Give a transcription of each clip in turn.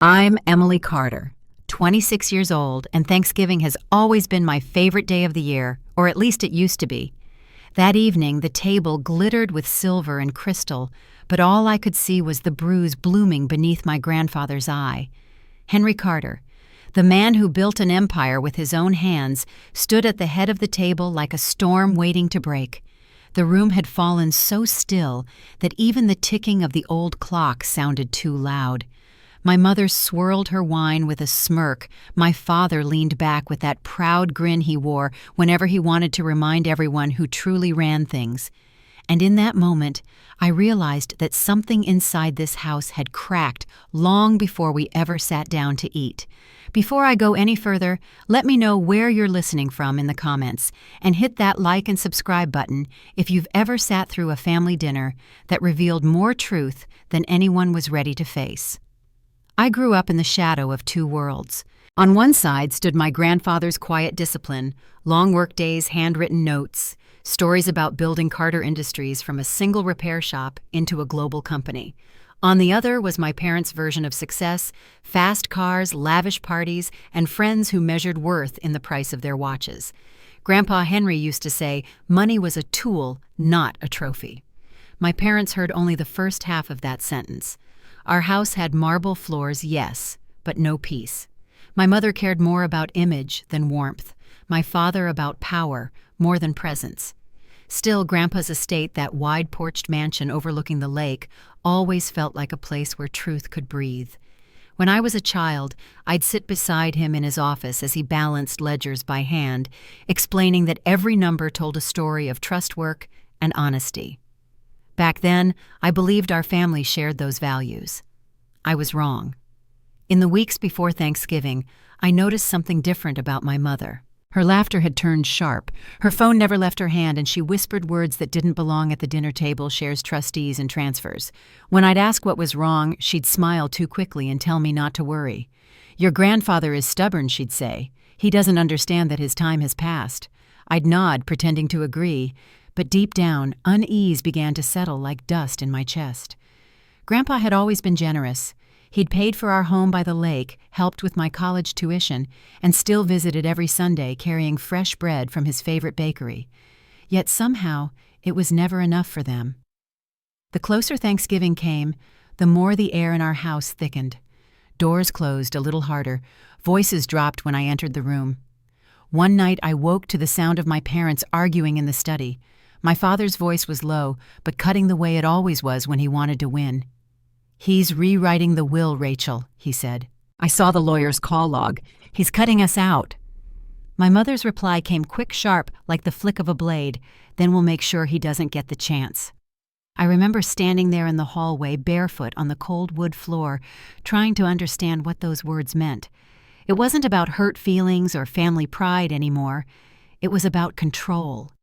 I'm Emily Carter, 26 years old, and Thanksgiving has always been my favorite day of the year, or at least it used to be. That evening, the table glittered with silver and crystal, but all I could see was the bruise blooming beneath my grandfather's eye. Henry Carter, the man who built an empire with his own hands, stood at the head of the table like a storm waiting to break. The room had fallen so still that even the ticking of the old clock sounded too loud. My mother swirled her wine with a smirk. My father leaned back with that proud grin he wore whenever he wanted to remind everyone who truly ran things. And in that moment, I realized that something inside this house had cracked long before we ever sat down to eat. Before I go any further, let me know where you're listening from in the comments, and hit that like and subscribe button if you've ever sat through a family dinner that revealed more truth than anyone was ready to face. I grew up in the shadow of two worlds. On one side stood my grandfather's quiet discipline, long workdays, handwritten notes, stories about building Carter Industries from a single repair shop into a global company. On the other was my parents' version of success, fast cars, lavish parties, and friends who measured worth in the price of their watches. Grandpa Henry used to say, money was a tool, not a trophy. My parents heard only the first half of that sentence. Our house had marble floors, yes, but no peace. My mother cared more about image than warmth. My father about power more than presence. Still, Grandpa's estate, that wide-porched mansion overlooking the lake, always felt like a place where truth could breathe. When I was a child, I'd sit beside him in his office as he balanced ledgers by hand, explaining that every number told a story of trust work and honesty. Back then, I believed our family shared those values. I was wrong. In the weeks before Thanksgiving, I noticed something different about my mother. Her laughter had turned sharp. Her phone never left her hand, and she whispered words that didn't belong at the dinner table, shares trustees, and transfers. When I'd ask what was wrong, she'd smile too quickly and tell me not to worry. "Your grandfather is stubborn," she'd say. "He doesn't understand that his time has passed." I'd nod, pretending to agree, but deep down, unease began to settle like dust in my chest. Grandpa had always been generous. He'd paid for our home by the lake, helped with my college tuition, and still visited every Sunday carrying fresh bread from his favorite bakery. Yet somehow, it was never enough for them. The closer Thanksgiving came, the more the air in our house thickened. Doors closed a little harder. Voices dropped when I entered the room. One night I woke to the sound of my parents arguing in the study. My father's voice was low, but cutting the way it always was when he wanted to win. "He's rewriting the will, Rachel," he said. "I saw the lawyer's call log. He's cutting us out." My mother's reply came quick, sharp, like the flick of a blade. "Then we'll make sure he doesn't get the chance." I remember standing there in the hallway, barefoot on the cold wood floor, trying to understand what those words meant. It wasn't about hurt feelings or family pride anymore. It was about control.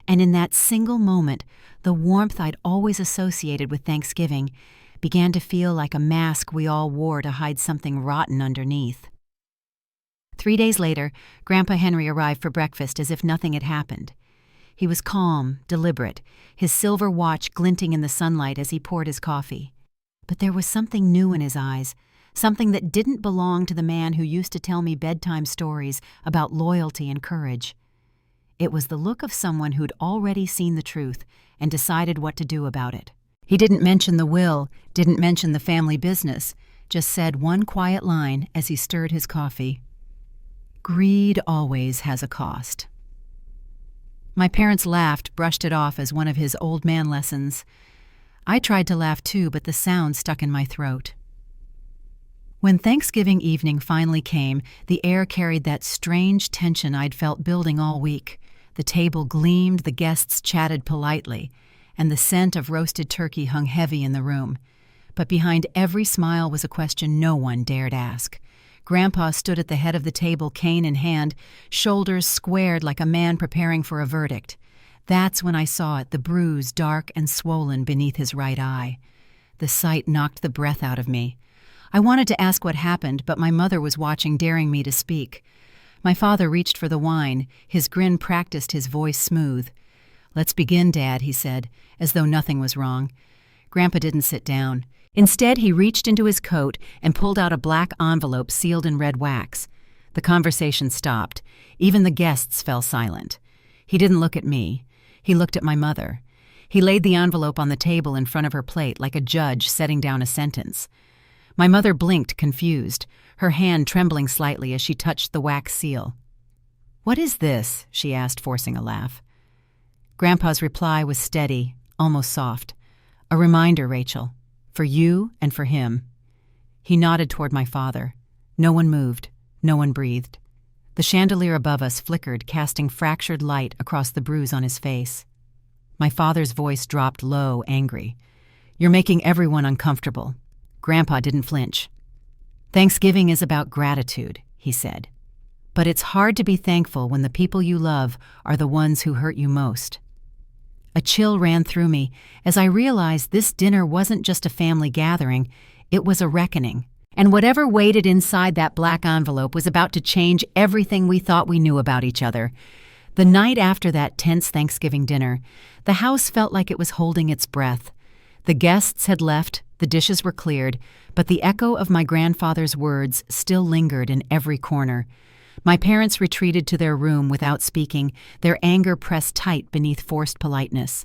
And in that single moment, the warmth I'd always associated with Thanksgiving began to feel like a mask we all wore to hide something rotten underneath. 3 days later, Grandpa Henry arrived for breakfast as if nothing had happened. He was calm, deliberate, his silver watch glinting in the sunlight as he poured his coffee. But there was something new in his eyes, something that didn't belong to the man who used to tell me bedtime stories about loyalty and courage. It was the look of someone who'd already seen the truth and decided what to do about it. He didn't mention the will, didn't mention the family business, just said one quiet line as he stirred his coffee. "Greed always has a cost." My parents laughed, brushed it off as one of his old man lessons. I tried to laugh too, but the sound stuck in my throat. When Thanksgiving evening finally came, the air carried that strange tension I'd felt building all week. The table gleamed, the guests chatted politely, and the scent of roasted turkey hung heavy in the room. But behind every smile was a question no one dared ask. Grandpa stood at the head of the table, cane in hand, shoulders squared like a man preparing for a verdict. That's when I saw it, the bruise dark and swollen beneath his right eye. The sight knocked the breath out of me. I wanted to ask what happened, but my mother was watching, daring me to speak. My father reached for the wine. His grin practiced his voice smooth. "Let's begin, Dad," he said, as though nothing was wrong. Grandpa didn't sit down. Instead, he reached into his coat and pulled out a black envelope sealed in red wax. The conversation stopped. Even the guests fell silent. He didn't look at me. He looked at my mother. He laid the envelope on the table in front of her plate like a judge setting down a sentence. My mother blinked, confused, her hand trembling slightly as she touched the wax seal. "What is this?" she asked, forcing a laugh. Grandpa's reply was steady, almost soft. "A reminder, Rachel. For you and for him." He nodded toward my father. No one moved. No one breathed. The chandelier above us flickered, casting fractured light across the bruise on his face. My father's voice dropped low, angry. "You're making everyone uncomfortable." Grandpa didn't flinch. "Thanksgiving is about gratitude," he said. "But it's hard to be thankful when the people you love are the ones who hurt you most." A chill ran through me as I realized this dinner wasn't just a family gathering, it was a reckoning. And whatever waited inside that black envelope was about to change everything we thought we knew about each other. The night after that tense Thanksgiving dinner, the house felt like it was holding its breath. The guests had left, the dishes were cleared, but the echo of my grandfather's words still lingered in every corner. My parents retreated to their room without speaking, their anger pressed tight beneath forced politeness.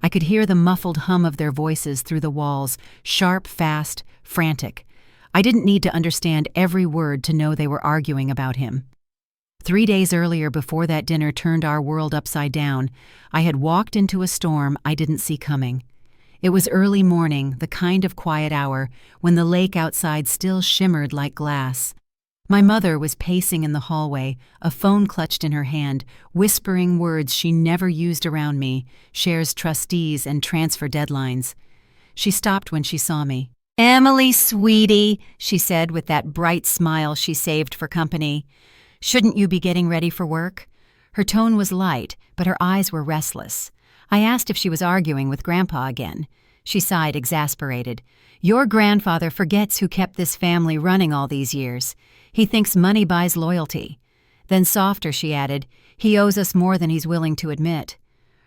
I could hear the muffled hum of their voices through the walls, sharp, fast, frantic. I didn't need to understand every word to know they were arguing about him. 3 days earlier, before that dinner turned our world upside down, I had walked into a storm I didn't see coming. It was early morning, the kind of quiet hour when the lake outside still shimmered like glass. My mother was pacing in the hallway, a phone clutched in her hand, whispering words she never used around me, shares trustees and transfer deadlines. She stopped when she saw me. "Emily, sweetie," she said with that bright smile she saved for company. "Shouldn't you be getting ready for work?" Her tone was light, but her eyes were restless. I asked if she was arguing with Grandpa again. She sighed, exasperated. "Your grandfather forgets who kept this family running all these years. He thinks money buys loyalty." Then softer, she added, "He owes us more than he's willing to admit."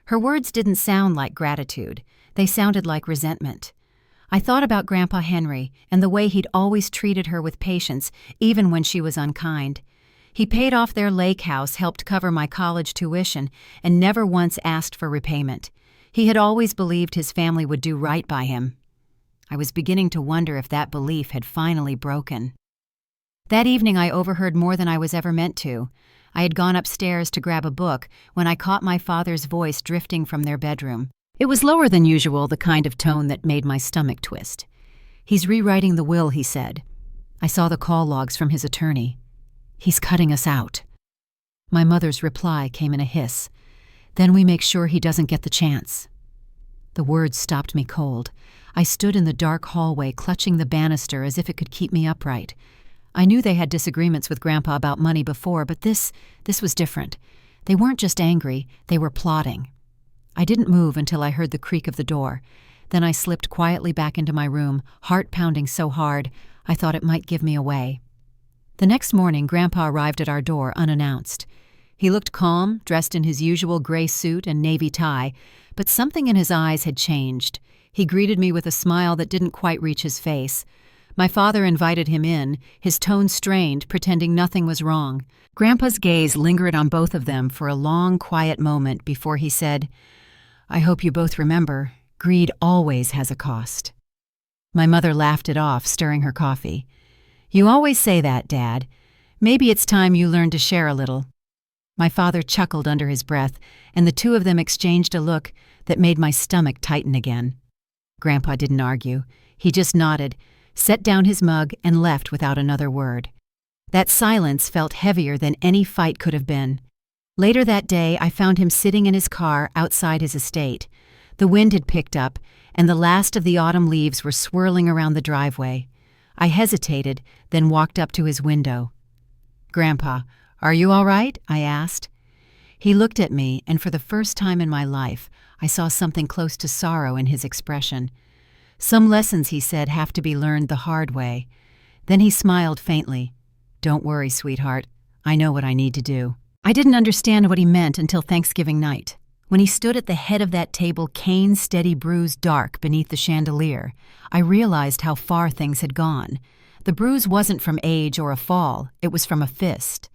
Her words didn't sound like gratitude. They sounded like resentment. I thought about Grandpa Henry and the way he'd always treated her with patience, even when she was unkind. He paid off their lake house, helped cover my college tuition, and never once asked for repayment. He had always believed his family would do right by him. I was beginning to wonder if that belief had finally broken. That evening I overheard more than I was ever meant to. I had gone upstairs to grab a book when I caught my father's voice drifting from their bedroom. It was lower than usual, the kind of tone that made my stomach twist. "He's rewriting the will," he said. I saw the call logs from his attorney. "He's cutting us out." My mother's reply came in a hiss. "Then we make sure he doesn't get the chance." The words stopped me cold. I stood in the dark hallway, clutching the banister as if it could keep me upright. I knew they had disagreements with Grandpa about money before, but this was different. They weren't just angry, they were plotting. I didn't move until I heard the creak of the door. Then I slipped quietly back into my room, heart pounding so hard I thought it might give me away. The next morning, Grandpa arrived at our door unannounced. He looked calm, dressed in his usual gray suit and navy tie, but something in his eyes had changed. He greeted me with a smile that didn't quite reach his face. My father invited him in, his tone strained, pretending nothing was wrong. Grandpa's gaze lingered on both of them for a long, quiet moment before he said, "I hope you both remember, greed always has a cost." My mother laughed it off, stirring her coffee. "You always say that, Dad. Maybe it's time you learned to share a little." My father chuckled under his breath, and the two of them exchanged a look that made my stomach tighten again. Grandpa didn't argue. He just nodded, set down his mug, and left without another word. That silence felt heavier than any fight could have been. Later that day, I found him sitting in his car outside his estate. The wind had picked up, and the last of the autumn leaves were swirling around the driveway. I hesitated, then walked up to his window. "Grandpa, are you all right?" I asked. He looked at me, and for the first time in my life, I saw something close to sorrow in his expression. "Some lessons," he said, "have to be learned the hard way." Then he smiled faintly. "Don't worry, sweetheart. I know what I need to do." I didn't understand what he meant until Thanksgiving night. When he stood at the head of that table, Cain's steady bruise dark beneath the chandelier, I realized how far things had gone. The bruise wasn't from age or a fall, it was from a fist.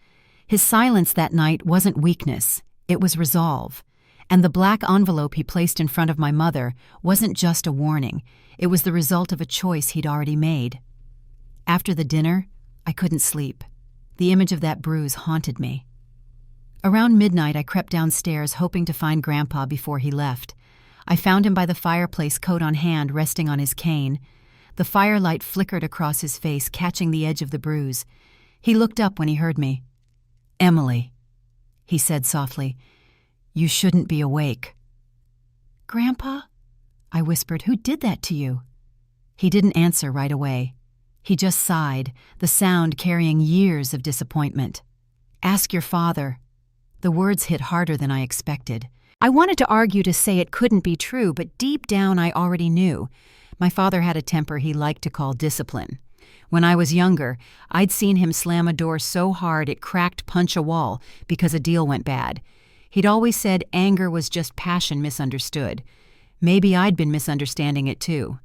His silence that night wasn't weakness, it was resolve. And the black envelope he placed in front of my mother wasn't just a warning, it was the result of a choice he'd already made. After the dinner, I couldn't sleep. The image of that bruise haunted me. Around midnight, I crept downstairs, hoping to find Grandpa before he left. I found him by the fireplace, coat on hand, resting on his cane. The firelight flickered across his face, catching the edge of the bruise. He looked up when he heard me. "Emily," he said softly, "you shouldn't be awake." "Grandpa?" I whispered. "Who did that to you?" He didn't answer right away. He just sighed, the sound carrying years of disappointment. "Ask your father." The words hit harder than I expected. I wanted to argue to say it couldn't be true, but deep down I already knew. My father had a temper he liked to call discipline. When I was younger, I'd seen him slam a door so hard it cracked punch a wall because a deal went bad. He'd always said anger was just passion misunderstood. Maybe I'd been misunderstanding it too.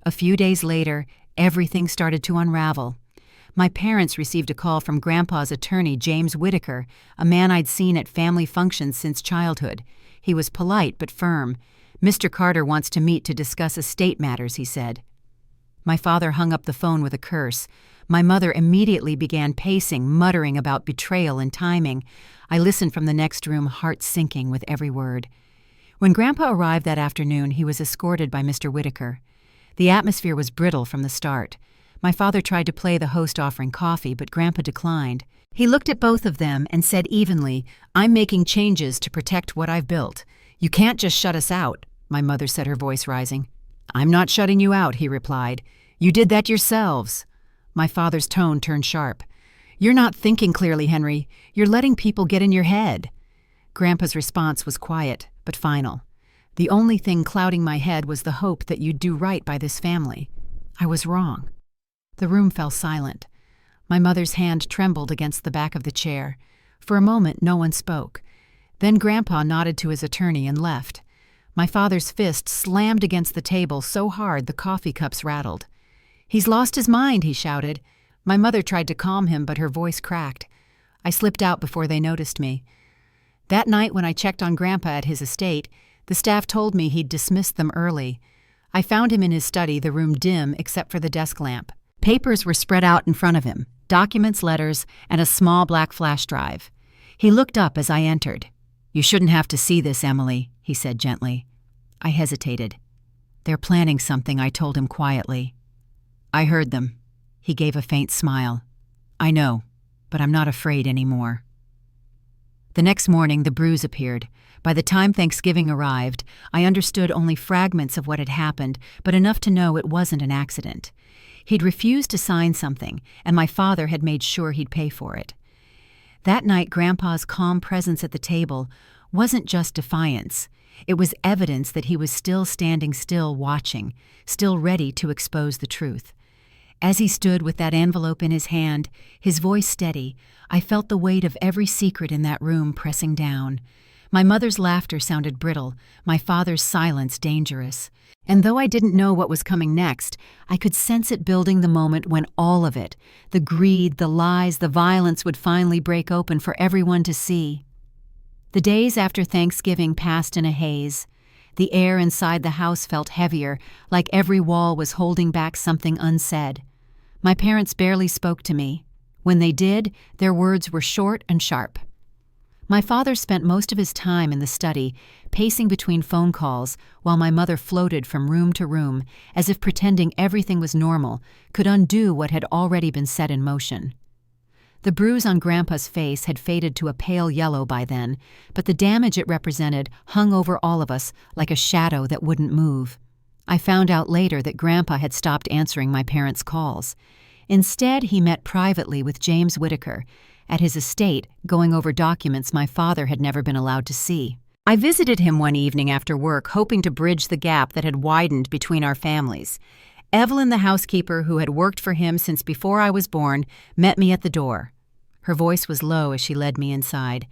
A few days later, everything started to unravel. My parents received a call from Grandpa's attorney, James Whitaker, a man I'd seen at family functions since childhood. He was polite but firm. "Mr. Carter wants to meet to discuss estate matters," he said. My father hung up the phone with a curse. My mother immediately began pacing, muttering about betrayal and timing. I listened from the next room, heart sinking with every word. When Grandpa arrived that afternoon, he was escorted by Mr. Whitaker. The atmosphere was brittle from the start. My father tried to play the host offering coffee, but Grandpa declined. He looked at both of them and said evenly, "I'm making changes to protect what I've built. You can't just shut us out," my mother said, her voice rising. "I'm not shutting you out," he replied. "You did that yourselves." My father's tone turned sharp. "You're not thinking clearly, Henry. You're letting people get in your head." Grandpa's response was quiet, but final. "The only thing clouding my head was the hope that you'd do right by this family. I was wrong." The room fell silent. My mother's hand trembled against the back of the chair. For a moment, no one spoke. Then Grandpa nodded to his attorney and left. My father's fist slammed against the table so hard the coffee cups rattled. "He's lost his mind," he shouted. My mother tried to calm him, but her voice cracked. I slipped out before they noticed me. That night when I checked on Grandpa at his estate, the staff told me he'd dismissed them early. I found him in his study, the room dim except for the desk lamp. Papers were spread out in front of him, documents, letters, and a small black flash drive. He looked up as I entered. "You shouldn't have to see this, Emily," he said gently. I hesitated. "They're planning something," I told him quietly. "I heard them." He gave a faint smile. "I know, but I'm not afraid anymore." The next morning, the bruise appeared. By the time Thanksgiving arrived, I understood only fragments of what had happened, but enough to know it wasn't an accident. He'd refused to sign something, and my father had made sure he'd pay for it. That night, Grandpa's calm presence at the table wasn't just defiance. It was evidence that he was still standing still, watching, still ready to expose the truth. As he stood with that envelope in his hand, his voice steady, I felt the weight of every secret in that room pressing down. My mother's laughter sounded brittle, my father's silence dangerous. And though I didn't know what was coming next, I could sense it building the moment when all of it, the greed, the lies, the violence, would finally break open for everyone to see. The days after Thanksgiving passed in a haze. The air inside the house felt heavier, like every wall was holding back something unsaid. My parents barely spoke to me. When they did, their words were short and sharp. My father spent most of his time in the study, pacing between phone calls, while my mother floated from room to room, as if pretending everything was normal, could undo what had already been set in motion. The bruise on Grandpa's face had faded to a pale yellow by then, but the damage it represented hung over all of us like a shadow that wouldn't move. I found out later that Grandpa had stopped answering my parents' calls. Instead, he met privately with James Whitaker, at his estate, going over documents my father had never been allowed to see. I visited him one evening after work, hoping to bridge the gap that had widened between our families. Evelyn, the housekeeper who had worked for him since before I was born, met me at the door. Her voice was low as she led me inside.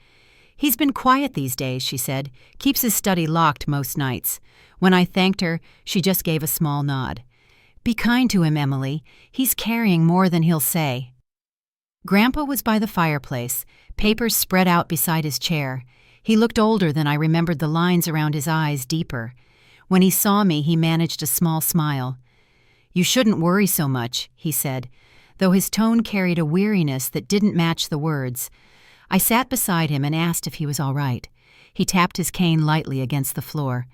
"He's been quiet these days," she said. "Keeps his study locked most nights." When I thanked her, she just gave a small nod. "Be kind to him, Emily. He's carrying more than he'll say." Grandpa was by the fireplace, papers spread out beside his chair. He looked older than I remembered, the lines around his eyes deeper. When he saw me, he managed a small smile. "You shouldn't worry so much," he said, though his tone carried a weariness that didn't match the words. I sat beside him and asked if he was all right. He tapped his cane lightly against the floor.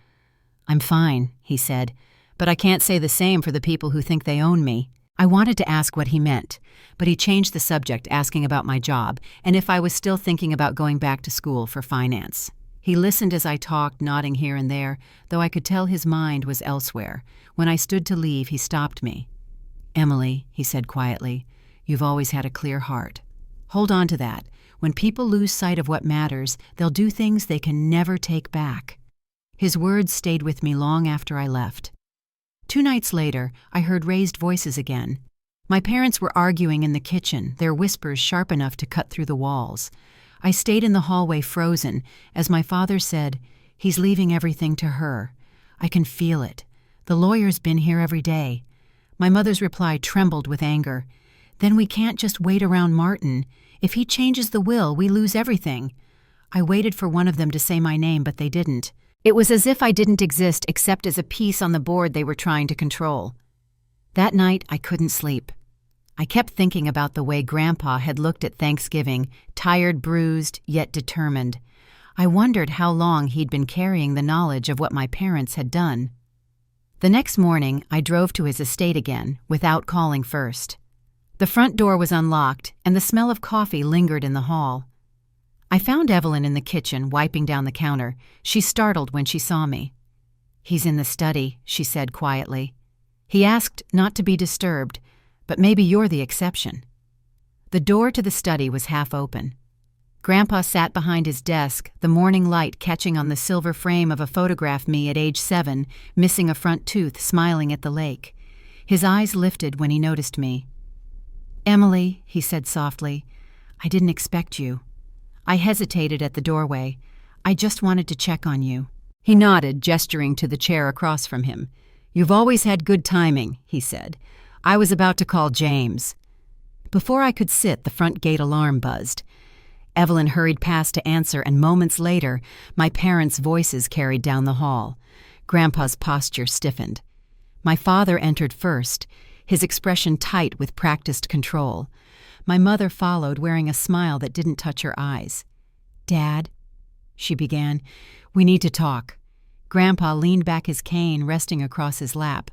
"I'm fine," he said, "but I can't say the same for the people who think they own me." I wanted to ask what he meant, but he changed the subject, asking about my job and if I was still thinking about going back to school for finance. He listened as I talked, nodding here and there, though I could tell his mind was elsewhere. When I stood to leave, he stopped me. "Emily," he said quietly, "you've always had a clear heart. Hold on to that. When people lose sight of what matters, they'll do things they can never take back." His words stayed with me long after I left. 2 nights later, I heard raised voices again. My parents were arguing in the kitchen, their whispers sharp enough to cut through the walls. I stayed in the hallway frozen as my father said, "He's leaving everything to her. I can feel it. The lawyer's been here every day." My mother's reply trembled with anger. "Then we can't just wait around Martin. If he changes the will, we lose everything." I waited for one of them to say my name, but they didn't. It was as if I didn't exist except as a piece on the board they were trying to control. That night, I couldn't sleep. I kept thinking about the way Grandpa had looked at Thanksgiving, tired, bruised, yet determined. I wondered how long he'd been carrying the knowledge of what my parents had done. The next morning, I drove to his estate again, without calling first. The front door was unlocked, and the smell of coffee lingered in the hall. I found Evelyn in the kitchen, wiping down the counter. She startled when she saw me. "He's in the study," she said quietly. "He asked not to be disturbed, but maybe you're the exception." The door to the study was half open. Grandpa sat behind his desk, the morning light catching on the silver frame of a photograph me at age 7, missing a front tooth, smiling at the lake. His eyes lifted when he noticed me. "Emily," he said softly, "I didn't expect you." I hesitated at the doorway. "I just wanted to check on you." He nodded, gesturing to the chair across from him. "You've always had good timing," he said. "I was about to call James." Before I could sit, the front gate alarm buzzed. Evelyn hurried past to answer, and moments later, my parents' voices carried down the hall. Grandpa's posture stiffened. My father entered first, his expression tight with practiced control. My mother followed, wearing a smile that didn't touch her eyes. "Dad," she began, "we need to talk." Grandpa leaned back, his cane resting across his lap.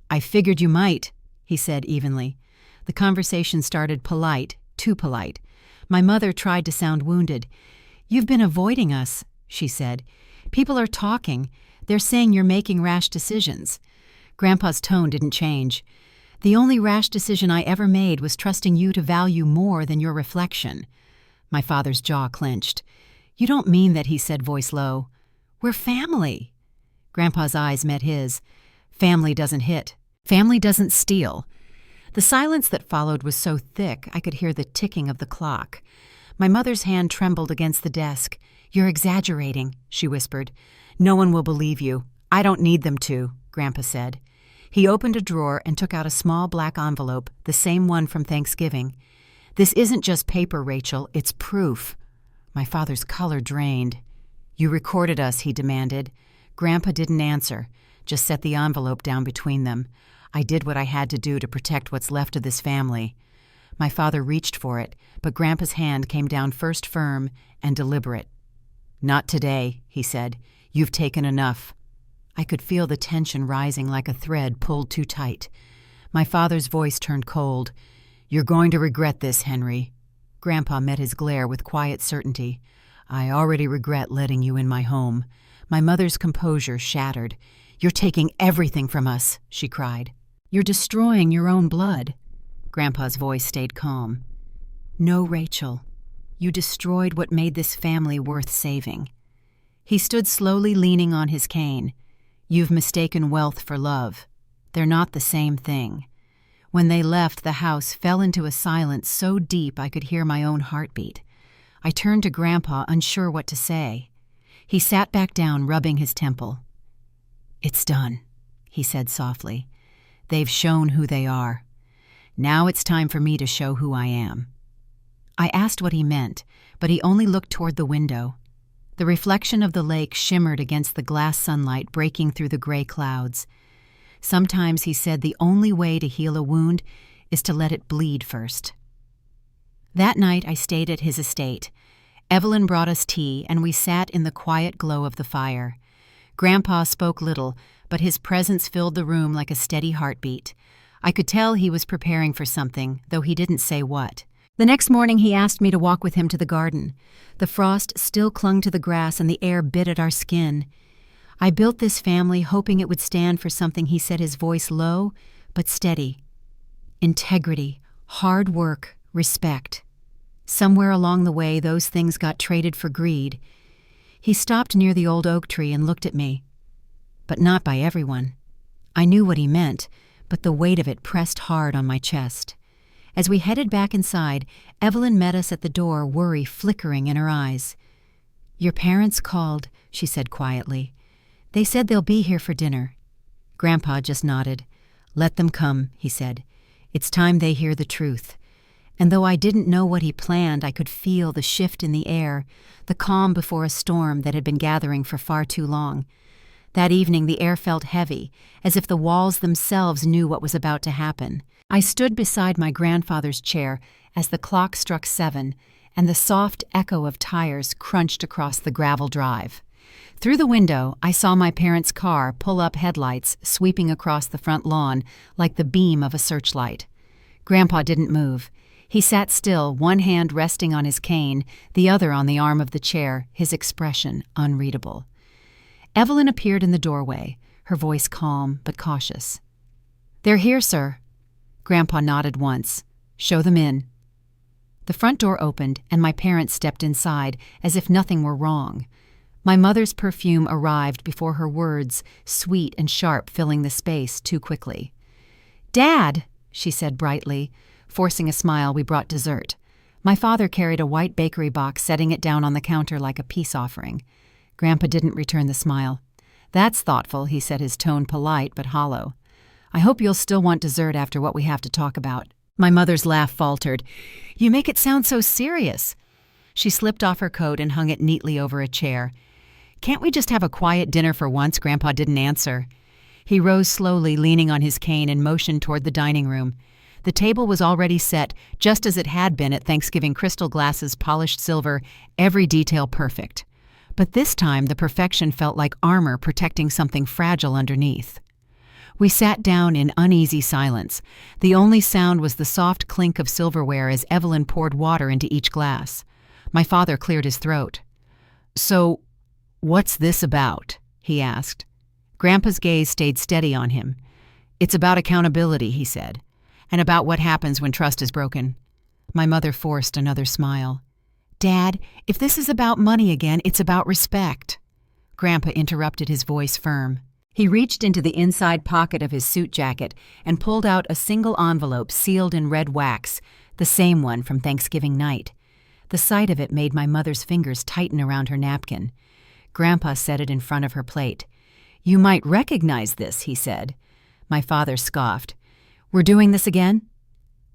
"I figured you might," he said evenly. The conversation started polite, too polite. My mother tried to sound wounded. "You've been avoiding us," she said. "People are talking. They're saying you're making rash decisions." Grandpa's tone didn't change. "The only rash decision I ever made was trusting you to value more than your reflection." My father's jaw clenched. "You don't mean that," he said, voice low. "We're family." Grandpa's eyes met his. "Family doesn't hit. Family doesn't steal." The silence that followed was so thick I could hear the ticking of the clock. My mother's hand trembled against the desk. "You're exaggerating," she whispered. "No one will believe you. I don't need them to," Grandpa said. He opened a drawer and took out a small black envelope, the same one from Thanksgiving. "This isn't just paper, Rachel, it's proof." My father's color drained. "You recorded us," he demanded. Grandpa didn't answer, just set the envelope down between them. I did what I had to do to protect what's left of this family. My father reached for it, but Grandpa's hand came down first, firm and deliberate. "Not today," he said. "You've taken enough." I could feel the tension rising like a thread pulled too tight. My father's voice turned cold. "You're going to regret this, Henry." Grandpa met his glare with quiet certainty. "I already regret letting you in my home." My mother's composure shattered. "You're taking everything from us," she cried. "You're destroying your own blood." Grandpa's voice stayed calm. "No, Rachel. You destroyed what made this family worth saving." He stood slowly, leaning on his cane. "You've mistaken wealth for love. They're not the same thing." When they left, the house fell into a silence so deep I could hear my own heartbeat. I turned to Grandpa, unsure what to say. He sat back down, rubbing his temple. "It's done," he said softly. "They've shown who they are. Now it's time for me to show who I am." I asked what he meant, but he only looked toward the window. The reflection of the lake shimmered against the glass sunlight breaking through the gray clouds. Sometimes, he said, the only way to heal a wound is to let it bleed first. That night I stayed at his estate. Evelyn brought us tea, and we sat in the quiet glow of the fire. Grandpa spoke little, but his presence filled the room like a steady heartbeat. I could tell he was preparing for something, though he didn't say what. The next morning he asked me to walk with him to the garden. The frost still clung to the grass and the air bit at our skin. I built this family hoping it would stand for something, he said, his voice low but steady. Integrity, hard work, respect. Somewhere along the way, those things got traded for greed. He stopped near the old oak tree and looked at me. But not by everyone. I knew what he meant, but the weight of it pressed hard on my chest. As we headed back inside, Evelyn met us at the door, worry flickering in her eyes. "Your parents called," she said quietly. "They said they'll be here for dinner." Grandpa just nodded. "Let them come," he said. "It's time they hear the truth." And though I didn't know what he planned, I could feel the shift in the air, the calm before a storm that had been gathering for far too long. That evening the air felt heavy, as if the walls themselves knew what was about to happen. I stood beside my grandfather's chair as the clock struck 7, and the soft echo of tires crunched across the gravel drive. Through the window, I saw my parents' car pull up, headlights sweeping across the front lawn like the beam of a searchlight. Grandpa didn't move. He sat still, one hand resting on his cane, the other on the arm of the chair, his expression unreadable. Evelyn appeared in the doorway, her voice calm but cautious. "They're here, sir." Grandpa nodded once. "Show them in." The front door opened, and my parents stepped inside, as if nothing were wrong. My mother's perfume arrived before her words, sweet and sharp, filling the space too quickly. "Dad," she said brightly. Forcing a smile, we brought dessert. My father carried a white bakery box, setting it down on the counter like a peace offering. Grandpa didn't return the smile. "That's thoughtful," he said, his tone polite but hollow. "I hope you'll still want dessert after what we have to talk about." My mother's laugh faltered. "You make it sound so serious." She slipped off her coat and hung it neatly over a chair. "Can't we just have a quiet dinner for once?" Grandpa didn't answer. He rose slowly, leaning on his cane, and motioned toward the dining room. The table was already set, just as it had been at Thanksgiving, crystal glasses, polished silver, every detail perfect. But this time the perfection felt like armor protecting something fragile underneath. We sat down in uneasy silence. The only sound was the soft clink of silverware as Evelyn poured water into each glass. My father cleared his throat. "So, what's this about?" he asked. Grandpa's gaze stayed steady on him. "It's about accountability," he said, "and about what happens when trust is broken." My mother forced another smile. "Dad, if this is about money again, it's about respect." Grandpa interrupted, his voice firm. He reached into the inside pocket of his suit jacket and pulled out a single envelope sealed in red wax, the same one from Thanksgiving night. The sight of it made my mother's fingers tighten around her napkin. Grandpa set it in front of her plate. "You might recognize this," he said. My father scoffed. "We're doing this again?"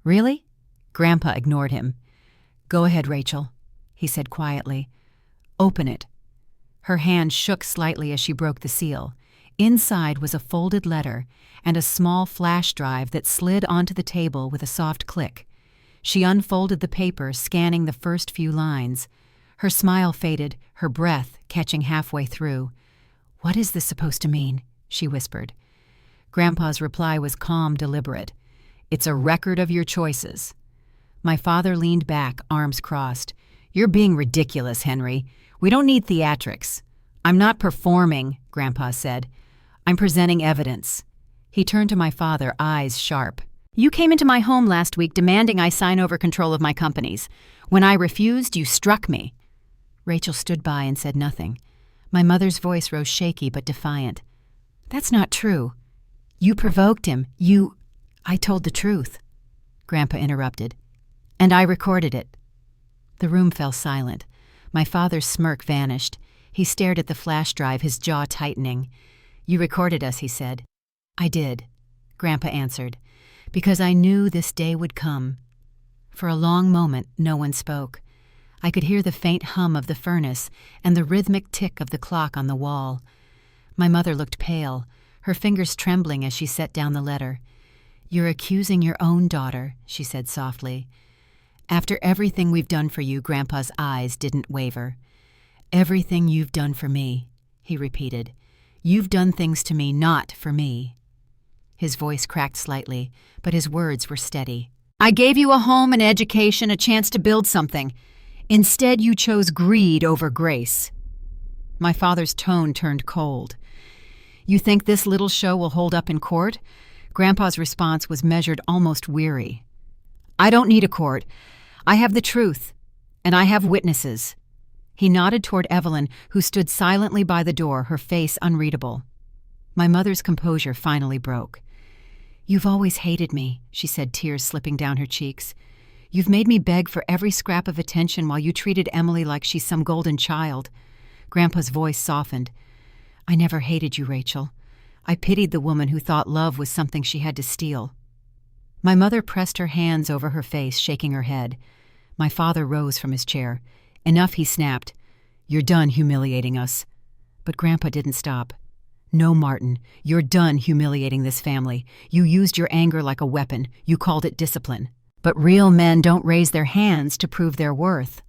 "Really?" Grandpa ignored him. "Go ahead, Rachel," he said quietly. "Open it." Her hand shook slightly as she broke the seal. Inside was a folded letter and a small flash drive that slid onto the table with a soft click. She unfolded the paper, scanning the first few lines. Her smile faded, her breath catching halfway through. "What is this supposed to mean?" she whispered. Grandpa's reply was calm, deliberate. "It's a record of your choices." My father leaned back, arms crossed. "You're being ridiculous, Henry. We don't need theatrics." "I'm not performing," Grandpa said. "I'm presenting evidence." He turned to my father, eyes sharp. "You came into my home last week demanding I sign over control of my companies. When I refused, you struck me." Rachel stood by and said nothing. My mother's voice rose shaky but defiant. "That's not true. You provoked him. I told the truth." Grandpa interrupted. "And I recorded it." The room fell silent. My father's smirk vanished. He stared at the flash drive, his jaw tightening. "You recorded us," he said. "I did," Grandpa answered, "because I knew this day would come." For a long moment, no one spoke. I could hear the faint hum of the furnace and the rhythmic tick of the clock on the wall. My mother looked pale, her fingers trembling as she set down the letter. "You're accusing your own daughter," she said softly. "After everything we've done for you," Grandpa's eyes didn't waver. "Everything you've done for me," he repeated. "You've done things to me, not for me." His voice cracked slightly, but his words were steady. "I gave you a home, an education, a chance to build something. Instead, you chose greed over grace." My father's tone turned cold. "You think this little show will hold up in court?" Grandpa's response was measured, almost weary. "I don't need a court. I have the truth, and I have witnesses." He nodded toward Evelyn, who stood silently by the door, her face unreadable. My mother's composure finally broke. "You've always hated me," she said, tears slipping down her cheeks. "You've made me beg for every scrap of attention while you treated Emily like she's some golden child." Grandpa's voice softened. "I never hated you, Rachel. I pitied the woman who thought love was something she had to steal." My mother pressed her hands over her face, shaking her head. My father rose from his chair. "Enough," he snapped. "You're done humiliating us." But Grandpa didn't stop. "No, Martin, you're done humiliating this family. You used your anger like a weapon. You called it discipline. But real men don't raise their hands to prove their worth."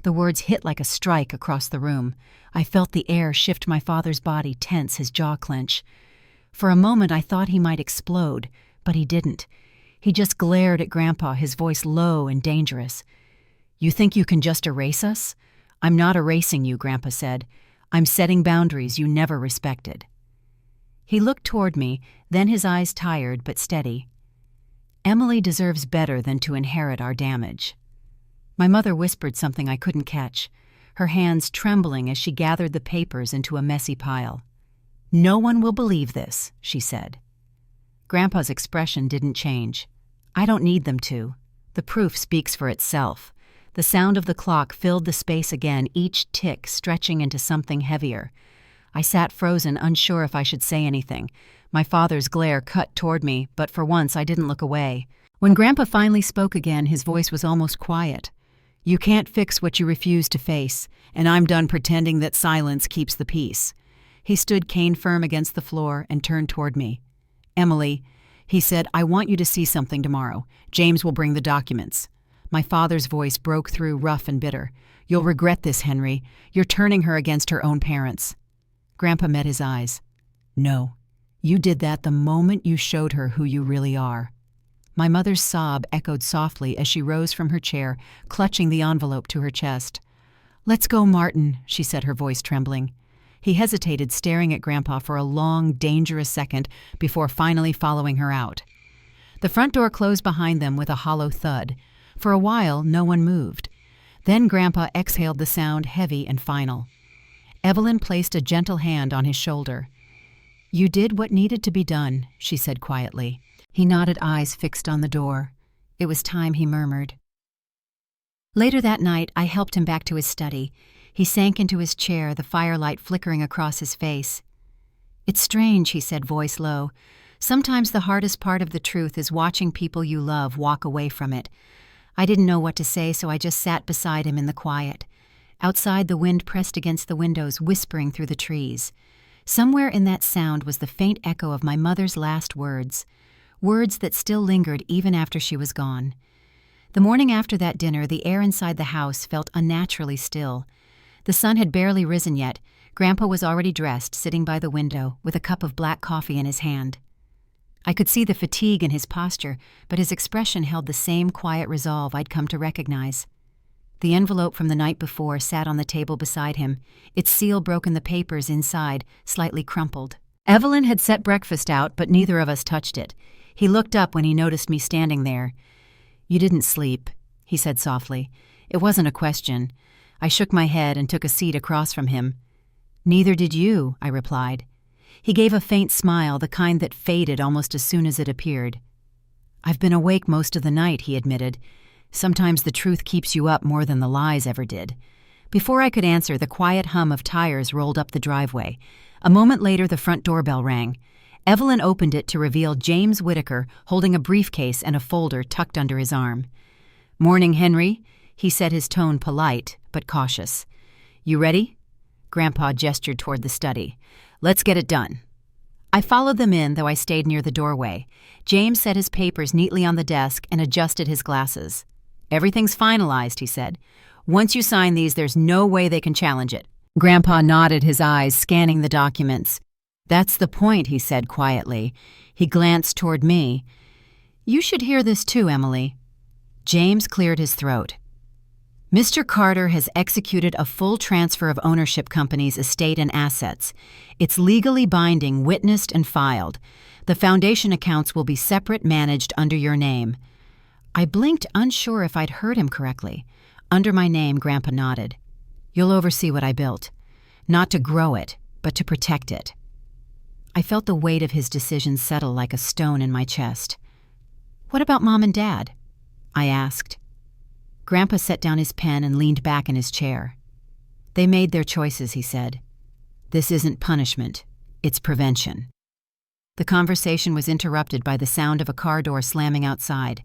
The words hit like a strike across the room. I felt the air shift my father's body tense, his jaw clench. For a moment I thought he might explode, but he didn't. He just glared at Grandpa, his voice low and dangerous. "You think you can just erase us?" "I'm not erasing you," Grandpa said. "I'm setting boundaries you never respected." He looked toward me, then his eyes tired but steady. "Emily deserves better than to inherit our damage." My mother whispered something I couldn't catch, her hands trembling as she gathered the papers into a messy pile. "No one will believe this," she said. Grandpa's expression didn't change. "I don't need them to. The proof speaks for itself." The sound of the clock filled the space again, each tick stretching into something heavier. I sat frozen, unsure if I should say anything. My father's glare cut toward me, but for once I didn't look away. When Grandpa finally spoke again, his voice was almost quiet. "You can't fix what you refuse to face, and I'm done pretending that silence keeps the peace." He stood cane firm against the floor and turned toward me. "Emily," he said, "I want you to see something tomorrow. James will bring the documents." My father's voice broke through, rough and bitter. "You'll regret this, Henry. You're turning her against her own parents." Grandpa met his eyes. "No. You did that the moment you showed her who you really are." My mother's sob echoed softly as she rose from her chair, clutching the envelope to her chest. "Let's go, Martin," she said, her voice trembling. He hesitated, staring at Grandpa for a long, dangerous second before finally following her out. The front door closed behind them with a hollow thud. For a while, no one moved. Then Grandpa exhaled the sound, heavy and final. Evelyn placed a gentle hand on his shoulder. "You did what needed to be done," she said quietly. He nodded, eyes fixed on the door. It was time, he murmured. Later that night, I helped him back to his study. He sank into his chair, the firelight flickering across his face. "It's strange," he said, voice low. "Sometimes the hardest part of the truth is watching people you love walk away from it." I didn't know what to say, so I just sat beside him in the quiet. Outside, the wind pressed against the windows, whispering through the trees. Somewhere in that sound was the faint echo of my mother's last words, words that still lingered even after she was gone. The morning after that dinner, the air inside the house felt unnaturally still. The sun had barely risen yet. Grandpa was already dressed, sitting by the window, with a cup of black coffee in his hand. I could see the fatigue in his posture, but his expression held the same quiet resolve I'd come to recognize. The envelope from the night before sat on the table beside him, its seal broken, the papers inside slightly crumpled. Evelyn had set breakfast out, but neither of us touched it. He looked up when he noticed me standing there. "You didn't sleep," he said softly. It wasn't a question. I shook my head and took a seat across from him. "Neither did you," I replied. He gave a faint smile, the kind that faded almost as soon as it appeared. "I've been awake most of the night," he admitted. Sometimes the truth keeps you up more than the lies ever did. Before I could answer, the quiet hum of tires rolled up the driveway. A moment later, the front doorbell rang. Evelyn opened it to reveal James Whitaker holding a briefcase and a folder tucked under his arm. "Morning, Henry," he said, his tone polite but cautious. "You ready?" Grandpa gestured toward the study. "Let's get it done." I followed them in, though I stayed near the doorway. James set his papers neatly on the desk and adjusted his glasses. "Everything's finalized," he said. "Once you sign these, there's no way they can challenge it." Grandpa nodded, his eyes scanning the documents. "That's the point," he said quietly. He glanced toward me. "You should hear this too, Emily." James cleared his throat. "Mr. Carter has executed a full transfer of ownership company's estate and assets. It's legally binding, witnessed and filed. The foundation accounts will be separate, managed under your name." I blinked, unsure if I'd heard him correctly. "Under my name," Grandpa nodded. "You'll oversee what I built. Not to grow it, but to protect it." I felt the weight of his decision settle like a stone in my chest. "What about Mom and Dad?" I asked. Grandpa set down his pen and leaned back in his chair. "They made their choices," he said. "This isn't punishment. It's prevention." The conversation was interrupted by the sound of a car door slamming outside.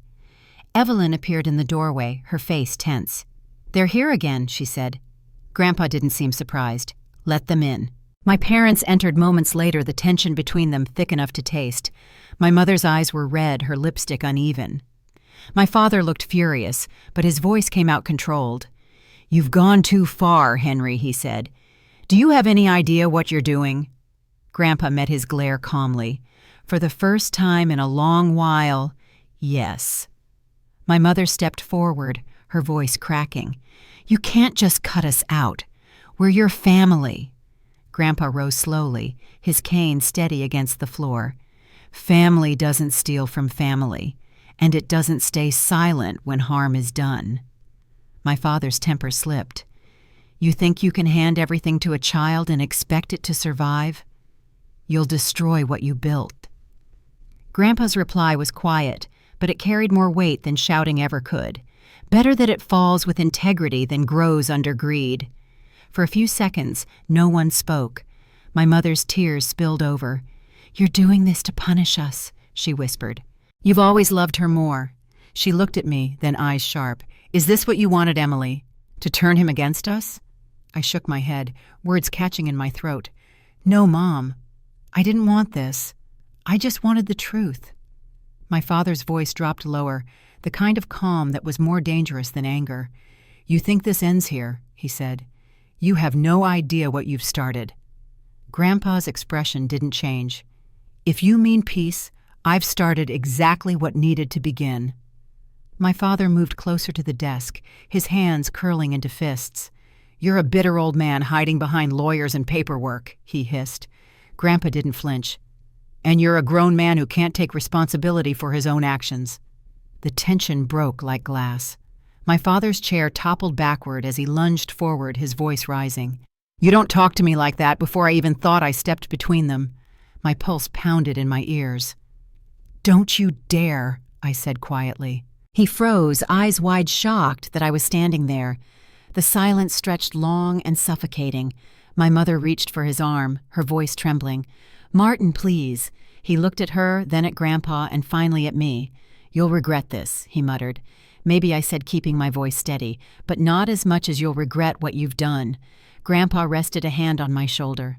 Evelyn appeared in the doorway, her face tense. "They're here again," she said. Grandpa didn't seem surprised. "Let them in." My parents entered moments later, the tension between them thick enough to taste. My mother's eyes were red, her lipstick uneven. My father looked furious, but his voice came out controlled. "You've gone too far, Henry," he said. "Do you have any idea what you're doing?" Grandpa met his glare calmly. For the first time in a long while, yes. My mother stepped forward, her voice cracking. "You can't just cut us out. We're your family." Grandpa rose slowly, his cane steady against the floor. "Family doesn't steal from family, and it doesn't stay silent when harm is done." My father's temper slipped. "You think you can hand everything to a child and expect it to survive? You'll destroy what you built." Grandpa's reply was quiet, but it carried more weight than shouting ever could. Better that it falls with integrity than grows under greed. For a few seconds, no one spoke. My mother's tears spilled over. "You're doing this to punish us," she whispered. "You've always loved her more." She looked at me, then eyes sharp. "Is this what you wanted, Emily? To turn him against us?" I shook my head, words catching in my throat. "No, Mom. I didn't want this. I just wanted the truth." My father's voice dropped lower, the kind of calm that was more dangerous than anger. "You think this ends here," he said. "You have no idea what you've started." Grandpa's expression didn't change. "If you mean peace, I've started exactly what needed to begin." My father moved closer to the desk, his hands curling into fists. "You're a bitter old man hiding behind lawyers and paperwork," he hissed. Grandpa didn't flinch. "And you're a grown man who can't take responsibility for his own actions." The tension broke like glass. My father's chair toppled backward as he lunged forward, his voice rising. "You don't talk to me like that before I even thought I stepped between them." My pulse pounded in my ears. "Don't you dare," I said quietly. He froze, eyes wide, shocked that I was standing there. The silence stretched long and suffocating. My mother reached for his arm, her voice trembling. "Martin, please." He looked at her, then at Grandpa, and finally at me. "You'll regret this," he muttered. Maybe I said, keeping my voice steady, "but not as much as you'll regret what you've done." Grandpa rested a hand on my shoulder.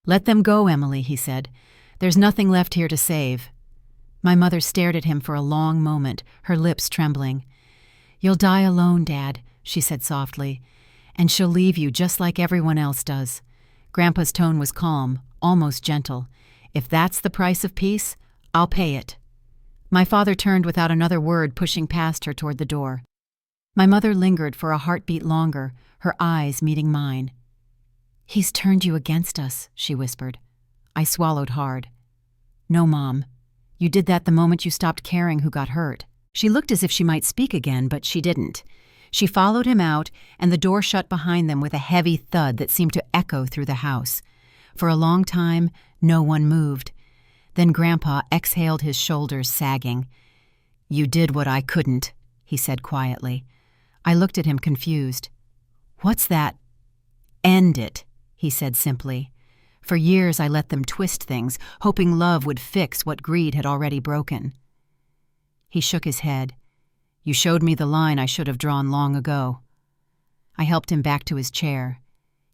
"Let them go, Emily," he said. "There's nothing left here to save." My mother stared at him for a long moment, her lips trembling. "You'll die alone, Dad," she said softly. "And she'll leave you just like everyone else does." Grandpa's tone was calm, almost gentle. "If that's the price of peace, I'll pay it." My father turned without another word, pushing past her toward the door. My mother lingered for a heartbeat longer, her eyes meeting mine. "He's turned you against us," she whispered. I swallowed hard. "No, Mom. You did that the moment you stopped caring who got hurt." She looked as if she might speak again, but she didn't. She followed him out, and the door shut behind them with a heavy thud that seemed to echo through the house. For a long time, no one moved. Then Grandpa exhaled, his shoulders sagging. "You did what I couldn't," he said quietly. I looked at him confused. "What's that?" "End it," he said simply. For years I let them twist things, hoping love would fix what greed had already broken. He shook his head. "You showed me the line I should have drawn long ago." I helped him back to his chair.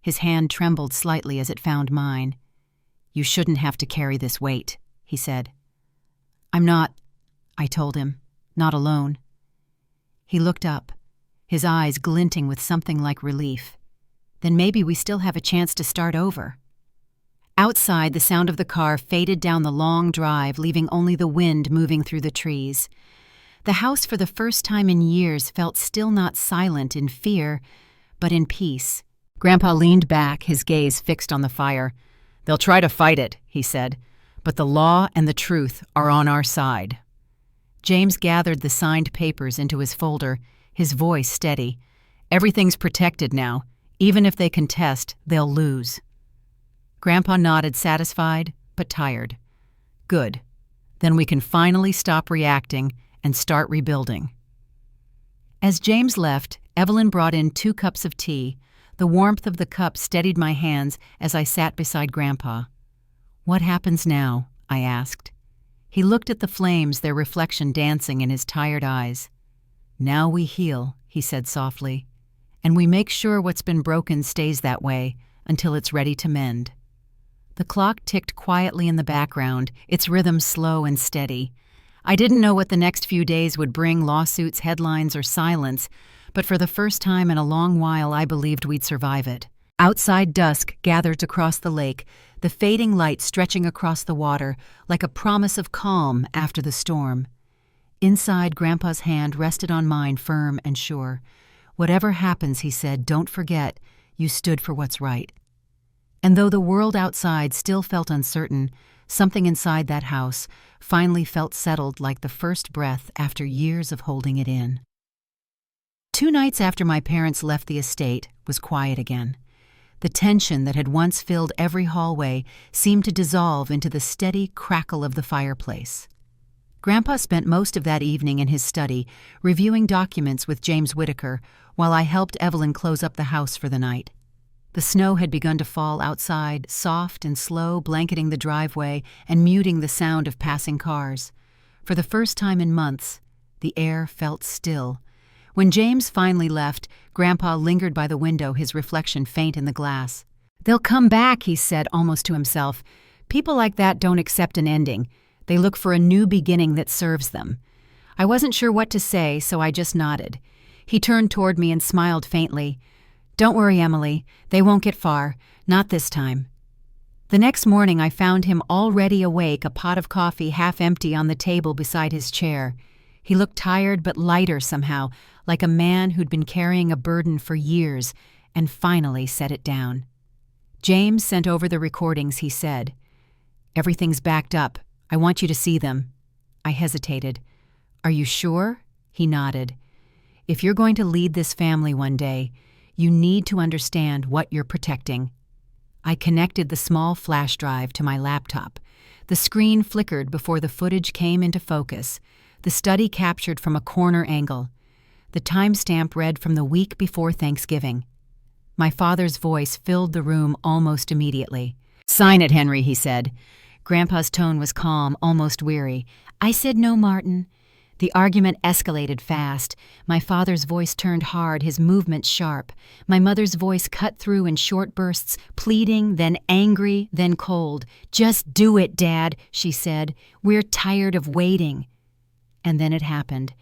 His hand trembled slightly as it found mine. "You shouldn't have to carry this weight," he said. "I'm not," I told him, "not alone." He looked up, his eyes glinting with something like relief. "Then maybe we still have a chance to start over." Outside, the sound of the car faded down the long drive, leaving only the wind moving through the trees. The house, for the first time in years, felt still not silent in fear, but in peace. Grandpa leaned back, his gaze fixed on the fire. "They'll try to fight it," he said, "but the law and the truth are on our side." James gathered the signed papers into his folder, his voice steady. "Everything's protected now. Even if they contest, they'll lose." Grandpa nodded, satisfied, but tired. "Good. Then we can finally stop reacting and start rebuilding." As James left, Evelyn brought in 2 cups of tea. The warmth of the cup steadied my hands as I sat beside Grandpa. "What happens now?" I asked. He looked at the flames, their reflection dancing in his tired eyes. "Now we heal," he said softly, "and we make sure what's been broken stays that way until it's ready to mend." The clock ticked quietly in the background, its rhythm slow and steady. I didn't know what the next few days would bring, lawsuits, headlines, or silence, but for the first time in a long while I believed we'd survive it. Outside, dusk gathered across the lake, the fading light stretching across the water like a promise of calm after the storm. Inside, Grandpa's hand rested on mine, firm and sure. "Whatever happens," he said, "don't forget, you stood for what's right." And though the world outside still felt uncertain, something inside that house finally felt settled like the first breath after years of holding it in. 2 nights after my parents left the estate was quiet again. The tension that had once filled every hallway seemed to dissolve into the steady crackle of the fireplace. Grandpa spent most of that evening in his study, reviewing documents with James Whitaker, while I helped Evelyn close up the house for the night. The snow had begun to fall outside, soft and slow, blanketing the driveway and muting the sound of passing cars. For the first time in months, the air felt still. When James finally left, Grandpa lingered by the window, his reflection faint in the glass. "They'll come back," he said, almost to himself. "People like that don't accept an ending. They look for a new beginning that serves them." I wasn't sure what to say, so I just nodded. He turned toward me and smiled faintly. "Don't worry, Emily. They won't get far. Not this time." The next morning I found him already awake, a pot of coffee half empty on the table beside his chair. He looked tired but lighter somehow, like a man who'd been carrying a burden for years and finally set it down. "James sent over the recordings," he said. "Everything's backed up. I want you to see them." I hesitated. "Are you sure?" He nodded. "If you're going to lead this family one day, you need to understand what you're protecting." I connected the small flash drive to my laptop. The screen flickered before the footage came into focus, the study captured from a corner angle. The timestamp read from the week before Thanksgiving. My father's voice filled the room almost immediately. "Sign it, Henry," he said. Grandpa's tone was calm, almost weary. "I said no, Martin." The argument escalated fast. My father's voice turned hard, his movements sharp. My mother's voice cut through in short bursts, pleading, then angry, then cold. "Just do it, Dad," she said. "We're tired of waiting." And then it happened.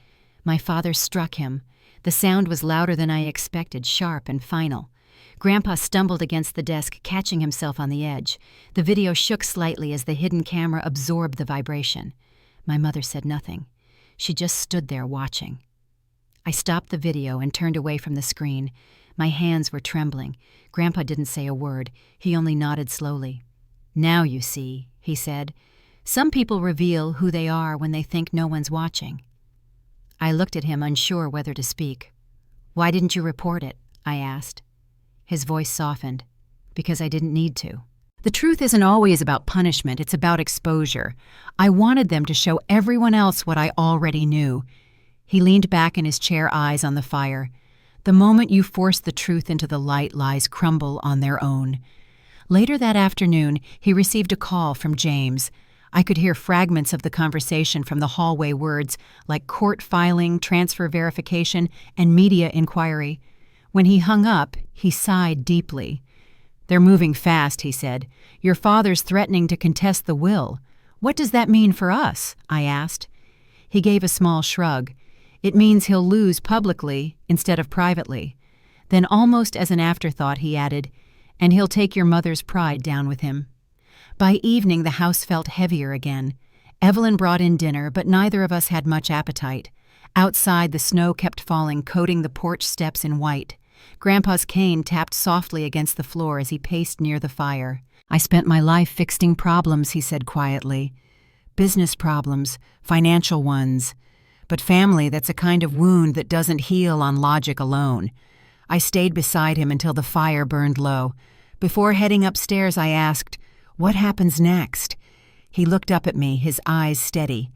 My father struck him. The sound was louder than I expected, sharp and final. Grandpa stumbled against the desk, catching himself on the edge. The video shook slightly as the hidden camera absorbed the vibration. My mother said nothing. She just stood there watching. I stopped the video and turned away from the screen. My hands were trembling. Grandpa didn't say a word. He only nodded slowly. "Now you see," he said. "Some people reveal who they are when they think no one's watching." I looked at him, unsure whether to speak. "Why didn't you report it?" I asked. His voice softened. "Because I didn't need to." The truth isn't always about punishment, it's about exposure. I wanted them to show everyone else what I already knew. He leaned back in his chair, eyes on the fire. The moment you force the truth into the light, lies crumble on their own. Later that afternoon, he received a call from James. I could hear fragments of the conversation from the hallway, words like court filing, transfer verification, and media inquiry. When he hung up, he sighed deeply. "They're moving fast," he said. "Your father's threatening to contest the will. What does that mean for us?" I asked. He gave a small shrug. "It means he'll lose publicly instead of privately." Then, almost as an afterthought, he added, "And he'll take your mother's pride down with him." By evening, the house felt heavier again. Evelyn brought in dinner, but neither of us had much appetite. Outside, the snow kept falling, coating the porch steps in white. Grandpa's cane tapped softly against the floor as he paced near the fire. "I spent my life fixing problems," he said quietly. "Business problems, financial ones. But family, that's a kind of wound that doesn't heal on logic alone." I stayed beside him until the fire burned low. Before heading upstairs, I asked, "What happens next?" He looked up at me, his eyes steady.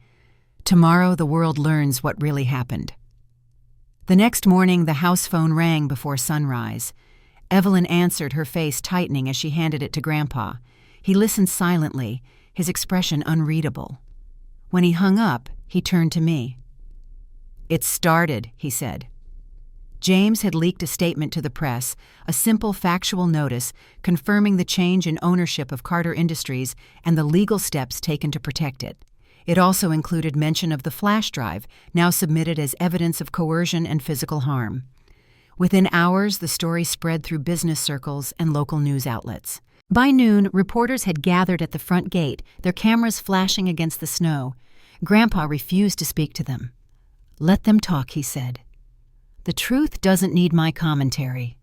"Tomorrow the world learns what really happened." The next morning, the house phone rang before sunrise. Evelyn answered, her face tightening as she handed it to Grandpa. He listened silently, his expression unreadable. When he hung up, he turned to me. "It started," he said. James had leaked a statement to the press, a simple factual notice confirming the change in ownership of Carter Industries and the legal steps taken to protect it. It also included mention of the flash drive, now submitted as evidence of coercion and physical harm. Within hours, the story spread through business circles and local news outlets. By noon, reporters had gathered at the front gate, their cameras flashing against the snow. Grandpa refused to speak to them. "Let them talk," he said. "The truth doesn't need my commentary."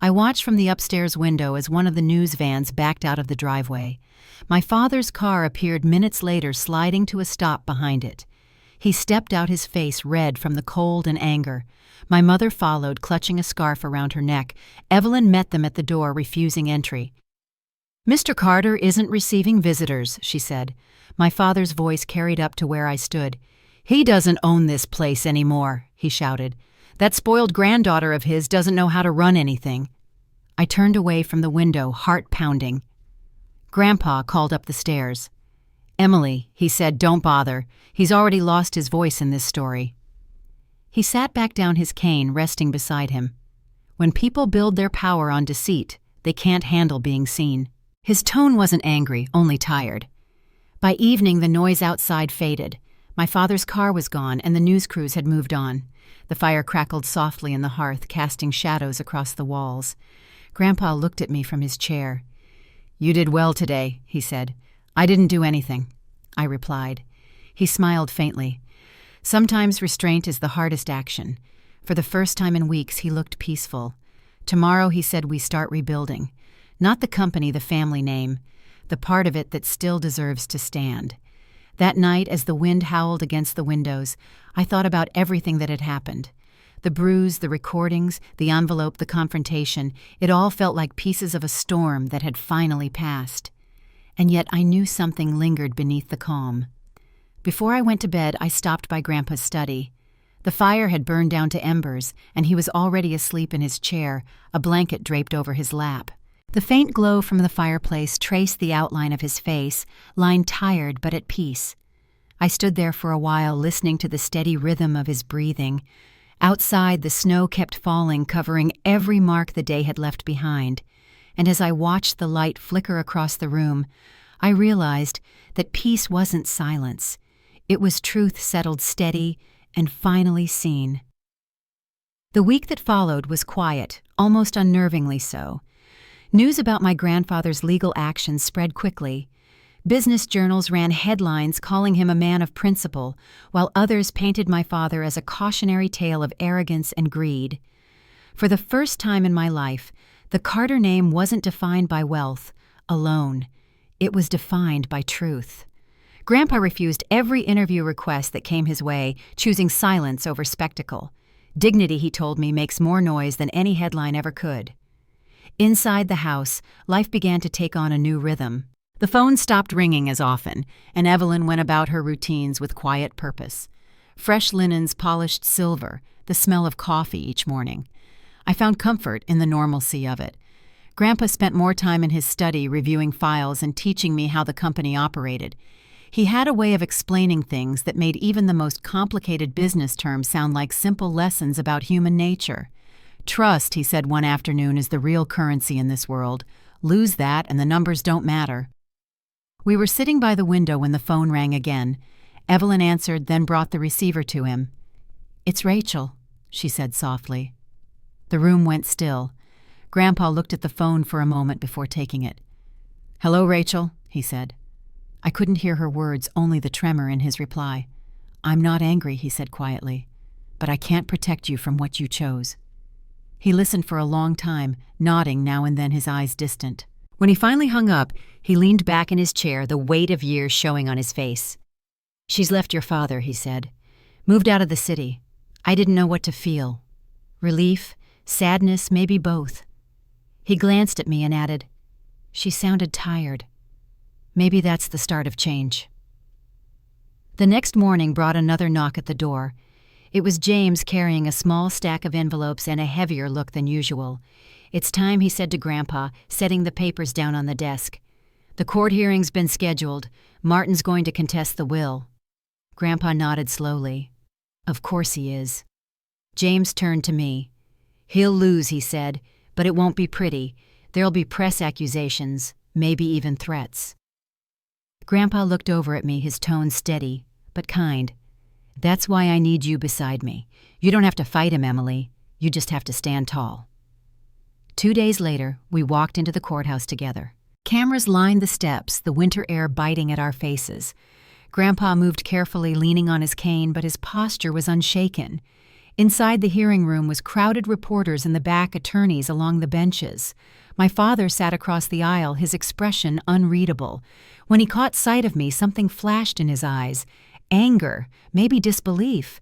I watched from the upstairs window as one of the news vans backed out of the driveway. My father's car appeared minutes later, sliding to a stop behind it. He stepped out, his face red from the cold and anger. My mother followed, clutching a scarf around her neck. Evelyn met them at the door, refusing entry. "Mr. Carter isn't receiving visitors," she said. My father's voice carried up to where I stood. "He doesn't own this place anymore," he shouted. "That spoiled granddaughter of his doesn't know how to run anything." I turned away from the window, heart pounding. Grandpa called up the stairs. "Emily," he said, "don't bother. He's already lost his voice in this story." He sat back down, his cane resting beside him. "When people build their power on deceit, they can't handle being seen." His tone wasn't angry, only tired. By evening, the noise outside faded. My father's car was gone, and the news crews had moved on. The fire crackled softly in the hearth, casting shadows across the walls. Grandpa looked at me from his chair. "You did well today," he said. "I didn't do anything," I replied. He smiled faintly. Sometimes restraint is the hardest action. For the first time in weeks, he looked peaceful. "Tomorrow," he said, "we start rebuilding. Not the company, the family name. The part of it that still deserves to stand." That night, as the wind howled against the windows, I thought about everything that had happened. The bruise, the recordings, the envelope, the confrontation, it all felt like pieces of a storm that had finally passed. And yet I knew something lingered beneath the calm. Before I went to bed, I stopped by Grandpa's study. The fire had burned down to embers, and he was already asleep in his chair, a blanket draped over his lap. The faint glow from the fireplace traced the outline of his face, lying tired but at peace. I stood there for a while, listening to the steady rhythm of his breathing. Outside, the snow kept falling, covering every mark the day had left behind. And as I watched the light flicker across the room, I realized that peace wasn't silence. It was truth settled steady and finally seen. The week that followed was quiet, almost unnervingly so. News about my grandfather's legal actions spread quickly. Business journals ran headlines calling him a man of principle, while others painted my father as a cautionary tale of arrogance and greed. For the first time in my life, the Carter name wasn't defined by wealth alone. It was defined by truth. Grandpa refused every interview request that came his way, choosing silence over spectacle. Dignity, he told me, makes more noise than any headline ever could. Inside the house, life began to take on a new rhythm. The phone stopped ringing as often, and Evelyn went about her routines with quiet purpose. fresh linens, polished silver, the smell of coffee each morning. I found comfort in the normalcy of it. Grandpa spent more time in his study reviewing files and teaching me how the company operated. He had a way of explaining things that made even the most complicated business terms sound like simple lessons about human nature. Trust, he said one afternoon, is the real currency in this world. Lose that and the numbers don't matter. We were sitting by the window when the phone rang again. Evelyn answered, then brought the receiver to him. "It's Rachel," she said softly. The room went still. Grandpa looked at the phone for a moment before taking it. "Hello, Rachel," he said. I couldn't hear her words, only the tremor in his reply. "I'm not angry," he said quietly, "but I can't protect you from what you chose." He listened for a long time, nodding now and then, his eyes distant. When he finally hung up, he leaned back in his chair, the weight of years showing on his face. "She's left your father," he said. "Moved out of the city. I didn't know what to feel. Relief, sadness, maybe both." He glanced at me and added, "She sounded tired. Maybe that's the start of change." The next morning brought another knock at the door. It was James carrying a small stack of envelopes and a heavier look than usual. "It's time," he said to Grandpa, setting the papers down on the desk. "The court hearing's been scheduled. Martin's going to contest the will." Grandpa nodded slowly. "Of course he is." James turned to me. "He'll lose," he said, "but it won't be pretty. There'll be press accusations, maybe even threats." Grandpa looked over at me, his tone steady, but kind. "That's why I need you beside me. You don't have to fight him, Emily. You just have to stand tall." 2 days later, we walked into the courthouse together. Cameras lined the steps, the winter air biting at our faces. Grandpa moved carefully, leaning on his cane, but his posture was unshaken. Inside the hearing room was crowded reporters, in the back attorneys along the benches. My father sat across the aisle, his expression unreadable. When he caught sight of me, something flashed in his eyes. Anger, maybe disbelief.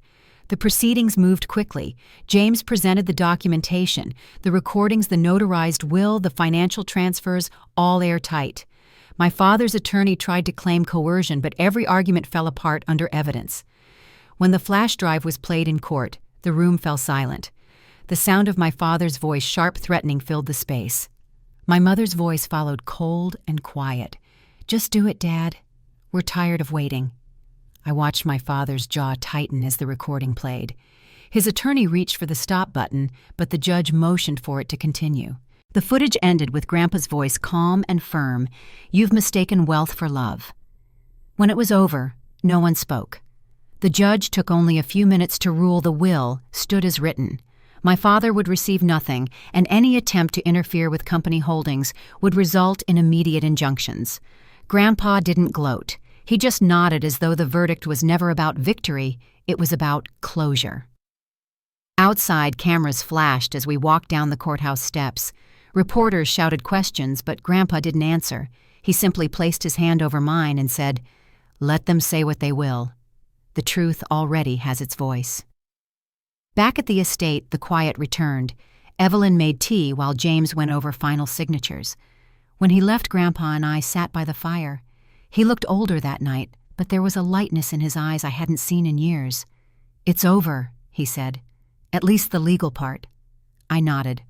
The proceedings moved quickly. James presented the documentation, the recordings, the notarized will, the financial transfers, all airtight. My father's attorney tried to claim coercion, but every argument fell apart under evidence. When the flash drive was played in court, the room fell silent. The sound of my father's voice, sharp, threatening, filled the space. My mother's voice followed, cold and quiet. "Just do it, Dad. We're tired of waiting." I watched my father's jaw tighten as the recording played. His attorney reached for the stop button, but the judge motioned for it to continue. The footage ended with Grandpa's voice calm and firm. "You've mistaken wealth for love." When it was over, no one spoke. The judge took only a few minutes to rule the will stood as written. My father would receive nothing, and any attempt to interfere with company holdings would result in immediate injunctions. Grandpa didn't gloat. He just nodded as though the verdict was never about victory, it was about closure. Outside, cameras flashed as we walked down the courthouse steps. Reporters shouted questions, but Grandpa didn't answer. He simply placed his hand over mine and said, "Let them say what they will. The truth already has its voice." Back at the estate, the quiet returned. Evelyn made tea while James went over final signatures. When he left, Grandpa and I sat by the fire. He looked older that night, but there was a lightness in his eyes I hadn't seen in years. "It's over," he said. "At least the legal part." I nodded.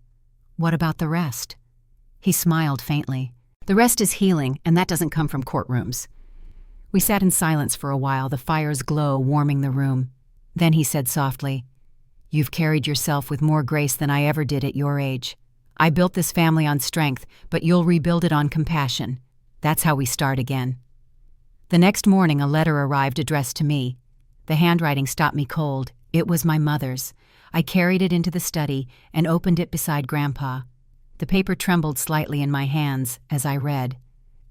"What about the rest?" He smiled faintly. "The rest is healing, and that doesn't come from courtrooms." We sat in silence for a while, the fire's glow warming the room. Then he said softly, "You've carried yourself with more grace than I ever did at your age. I built this family on strength, but you'll rebuild it on compassion. That's how we start again." The next morning, a letter arrived addressed to me. The handwriting stopped me cold. It was my mother's. I carried it into the study and opened it beside Grandpa. The paper trembled slightly in my hands as I read,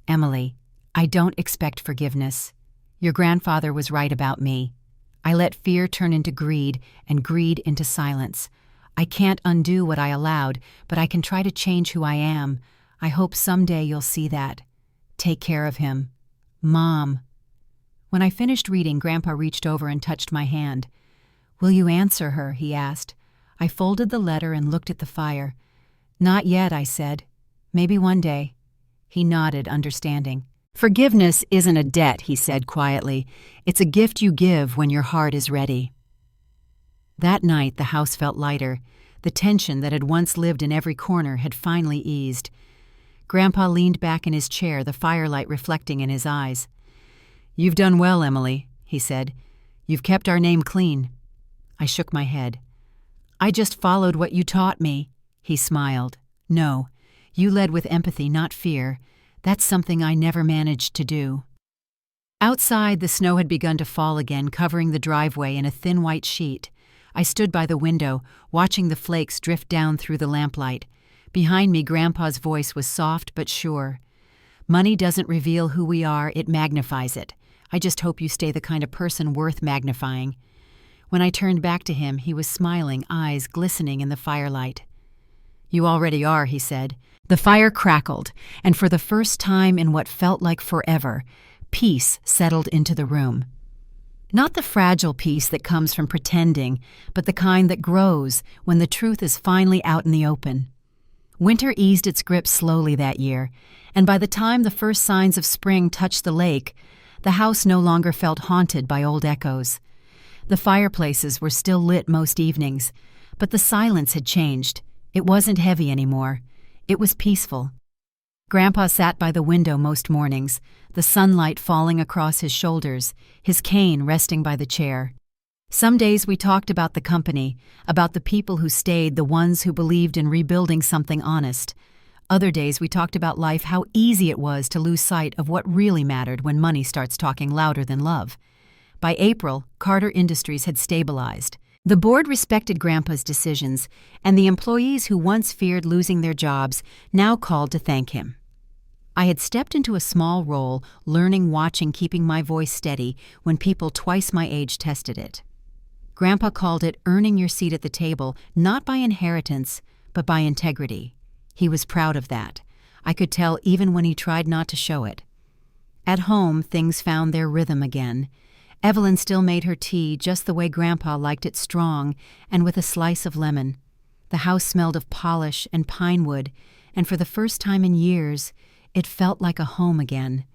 "Emily, I don't expect forgiveness. Your grandfather was right about me. I let fear turn into greed and greed into silence. I can't undo what I allowed, but I can try to change who I am. I hope someday you'll see that. Take care of him. Mom." When I finished reading, Grandpa reached over and touched my hand. "Will you answer her?" he asked. I folded the letter and looked at the fire. "Not yet," I said. "Maybe one day." He nodded, understanding. "Forgiveness isn't a debt," he said quietly. "It's a gift you give when your heart is ready." That night, the house felt lighter. The tension that had once lived in every corner had finally eased. Grandpa leaned back in his chair, the firelight reflecting in his eyes. "You've done well, Emily," he said. "You've kept our name clean." I shook my head. "I just followed what you taught me." He smiled. "No, you led with empathy, not fear. That's something I never managed to do." Outside, the snow had begun to fall again, covering the driveway in a thin white sheet. I stood by the window, watching the flakes drift down through the lamplight. Behind me, Grandpa's voice was soft but sure. "Money doesn't reveal who we are, it magnifies it. I just hope you stay the kind of person worth magnifying." When I turned back to him, he was smiling, eyes glistening in the firelight. "You already are," he said. The fire crackled, and for the first time in what felt like forever, peace settled into the room. Not the fragile peace that comes from pretending, but the kind that grows when the truth is finally out in the open. Winter eased its grip slowly that year, and by the time the first signs of spring touched the lake, the house no longer felt haunted by old echoes. The fireplaces were still lit most evenings, but the silence had changed. It wasn't heavy anymore. It was peaceful. Grandpa sat by the window most mornings, the sunlight falling across his shoulders, his cane resting by the chair. Some days we talked about the company, about the people who stayed, the ones who believed in rebuilding something honest. Other days we talked about life, how easy it was to lose sight of what really mattered when money starts talking louder than love. By April, Carter Industries had stabilized. The board respected Grandpa's decisions, and the employees who once feared losing their jobs now called to thank him. I had stepped into a small role, learning, watching, keeping my voice steady when people twice my age tested it. Grandpa called it earning your seat at the table, not by inheritance, but by integrity. He was proud of that. I could tell even when he tried not to show it. At home, things found their rhythm again. Evelyn still made her tea just the way Grandpa liked it, strong and with a slice of lemon. The house smelled of polish and pine wood, and for the first time in years, it felt like a home again.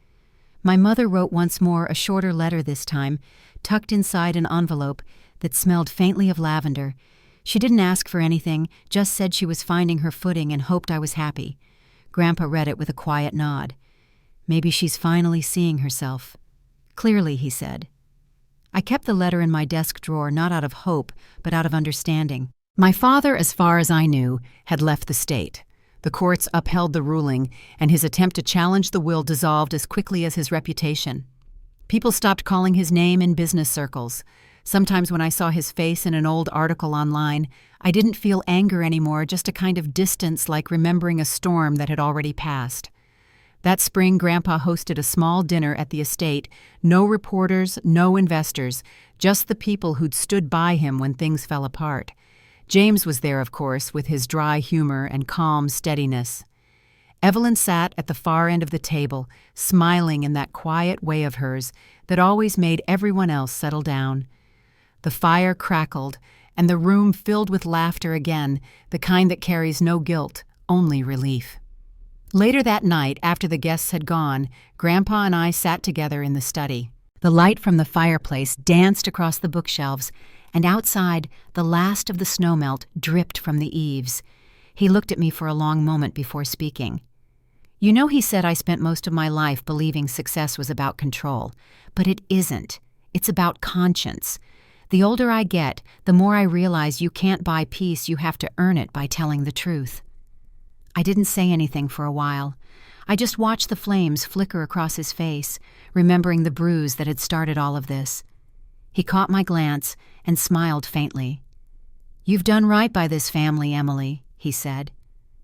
My mother wrote once more, a shorter letter this time, tucked inside an envelope that smelled faintly of lavender. She didn't ask for anything, just said she was finding her footing and hoped I was happy. Grandpa read it with a quiet nod. "Maybe she's finally seeing herself." "Clearly," he said. I kept the letter in my desk drawer, not out of hope, but out of understanding. My father, as far as I knew, had left the state. The courts upheld the ruling, and his attempt to challenge the will dissolved as quickly as his reputation. People stopped calling his name in business circles. Sometimes when I saw his face in an old article online, I didn't feel anger anymore, just a kind of distance, like remembering a storm that had already passed. That spring, Grandpa hosted a small dinner at the estate. No reporters, no investors, just the people who'd stood by him when things fell apart. James was there, of course, with his dry humor and calm steadiness. Evelyn sat at the far end of the table, smiling in that quiet way of hers that always made everyone else settle down. The fire crackled, and the room filled with laughter again, the kind that carries no guilt, only relief. Later that night, after the guests had gone, Grandpa and I sat together in the study. The light from the fireplace danced across the bookshelves, and outside, the last of the snowmelt dripped from the eaves. He looked at me for a long moment before speaking. "You know," he said, "I spent most of my life believing success was about control. But it isn't. It's about conscience. The older I get, the more I realize you can't buy peace, you have to earn it by telling the truth." I didn't say anything for a while. I just watched the flames flicker across his face, remembering the bruise that had started all of this. He caught my glance and smiled faintly. "You've done right by this family, Emily," he said.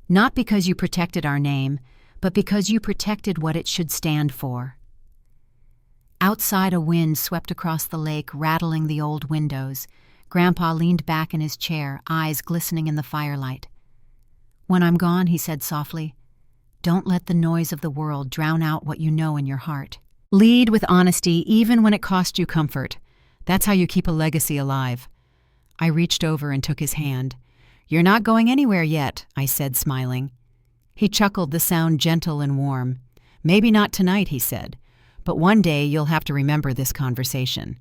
"Not because you protected our name, but because you protected what it should stand for." Outside, a wind swept across the lake, rattling the old windows. Grandpa leaned back in his chair, eyes glistening in the firelight. "When I'm gone," he said softly, "don't let the noise of the world drown out what you know in your heart. Lead with honesty, even when it costs you comfort. That's how you keep a legacy alive." I reached over and took his hand. "You're not going anywhere yet," I said, smiling. He chuckled, the sound gentle and warm. "Maybe not tonight," he said, "but one day you'll have to remember this conversation."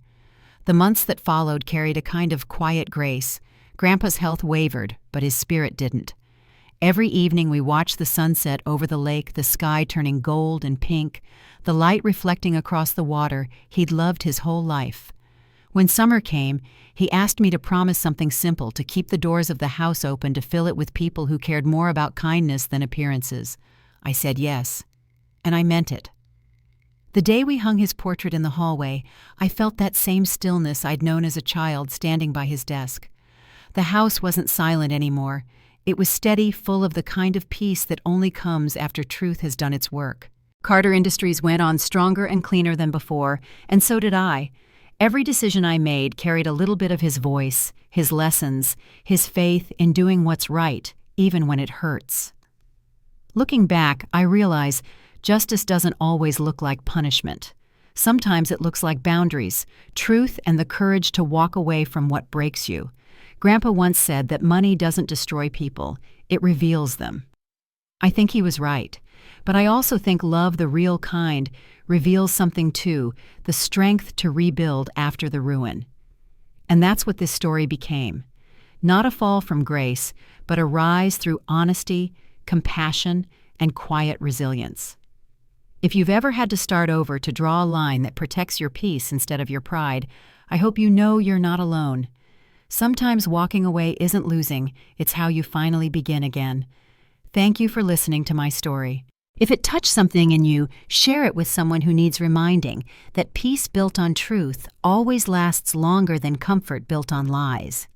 The months that followed carried a kind of quiet grace. Grandpa's health wavered, but his spirit didn't. Every evening we watched the sunset over the lake, the sky turning gold and pink, the light reflecting across the water he'd loved his whole life. When summer came, he asked me to promise something simple, to keep the doors of the house open, to fill it with people who cared more about kindness than appearances. I said yes, and I meant it. The day we hung his portrait in the hallway, I felt that same stillness I'd known as a child standing by his desk. The house wasn't silent anymore. It was steady, full of the kind of peace that only comes after truth has done its work. Carter Industries went on stronger and cleaner than before, and so did I. Every decision I made carried a little bit of his voice, his lessons, his faith in doing what's right, even when it hurts. Looking back, I realize justice doesn't always look like punishment. Sometimes it looks like boundaries, truth, and the courage to walk away from what breaks you. Grandpa once said that money doesn't destroy people, it reveals them. I think he was right, but I also think love, the real kind, reveals something too, the strength to rebuild after the ruin. And that's what this story became. Not a fall from grace, but a rise through honesty, compassion, and quiet resilience. If you've ever had to start over to draw a line that protects your peace instead of your pride, I hope you know you're not alone. Sometimes walking away isn't losing, it's how you finally begin again. Thank you for listening to my story. If it touched something in you, share it with someone who needs reminding that peace built on truth always lasts longer than comfort built on lies.